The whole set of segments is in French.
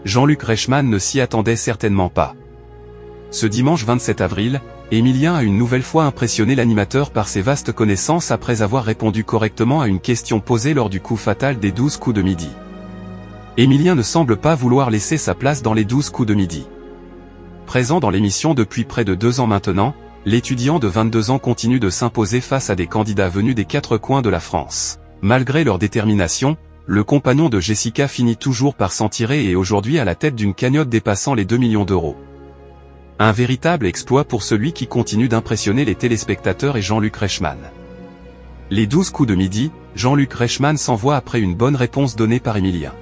Jean-Luc Reichmann ne s'y attendait certainement pas. Ce dimanche 27 avril, Emilien a une nouvelle fois impressionné l'animateur par ses vastes connaissances après avoir répondu correctement à une question posée lors du coup fatal des 12 coups de midi. Emilien ne semble pas vouloir laisser sa place dans les 12 coups de midi. Présent dans l'émission depuis près de 2 ans maintenant, l'étudiant de 22 ans continue de s'imposer face à des candidats venus des 4 coins de la France. Malgré leur détermination, le compagnon de Jessica finit toujours par s'en tirer et est aujourd'hui à la tête d'une cagnotte dépassant les 2 millions d'euros. Un véritable exploit pour celui qui continue d'impressionner les téléspectateurs et Jean-Luc Reichmann. Les 12 coups de midi, Jean-Luc Reichmann s'envoie après une bonne réponse donnée par Emilien.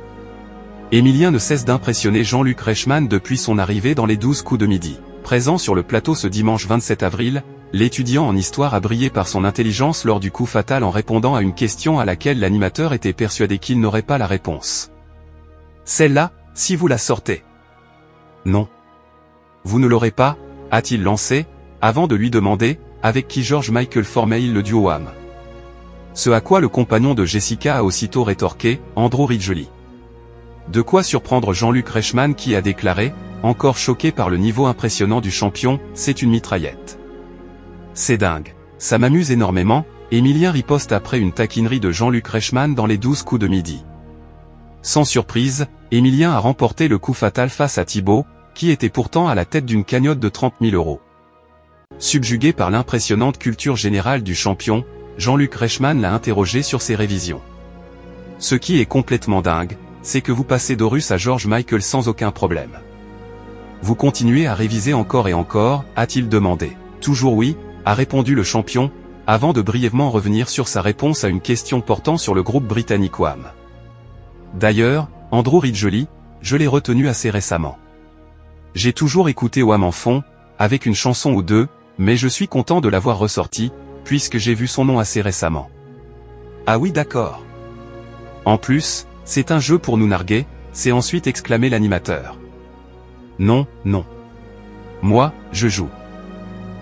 Emilien ne cesse d'impressionner Jean-Luc Reichmann depuis son arrivée dans les 12 coups de midi. Présent sur le plateau ce dimanche 27 avril, l'étudiant en histoire a brillé par son intelligence lors du coup fatal en répondant à une question à laquelle l'animateur était persuadé qu'il n'aurait pas la réponse. Celle-là, si vous la sortez. Non. Vous ne l'aurez pas, a-t-il lancé, avant de lui demander, avec qui George Michael formait-il le duo Wham. Ce à quoi le compagnon de Jessica a aussitôt rétorqué, Andrew Ridgeley. De quoi surprendre Jean-Luc Reichmann qui a déclaré, encore choqué par le niveau impressionnant du champion, c'est une mitraillette. C'est dingue. Ça m'amuse énormément, Emilien riposte après une taquinerie de Jean-Luc Reichmann dans les 12 coups de midi. Sans surprise, Emilien a remporté le coup fatal face à Thibaut, qui était pourtant à la tête d'une cagnotte de 30 000 euros. Subjugué par l'impressionnante culture générale du champion, Jean-Luc Reichmann l'a interrogé sur ses révisions. Ce qui est complètement dingue, c'est que vous passez d'Horus à George Michael sans aucun problème. Vous continuez à réviser encore et encore, a-t-il demandé. Toujours oui, a répondu le champion, avant de brièvement revenir sur sa réponse à une question portant sur le groupe britannique Wham. D'ailleurs, Andrew Ridgeley, je l'ai retenu assez récemment. J'ai toujours écouté Wham en fond, avec une chanson ou deux, mais je suis content de l'avoir ressorti, puisque j'ai vu son nom assez récemment. Ah oui d'accord. En plus, c'est un jeu pour nous narguer, s'est ensuite exclamé l'animateur. Non, non. Moi, je joue.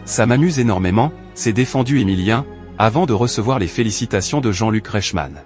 Ça m'amuse énormément, s'est défendu Emilien, avant de recevoir les félicitations de Jean-Luc Reichmann.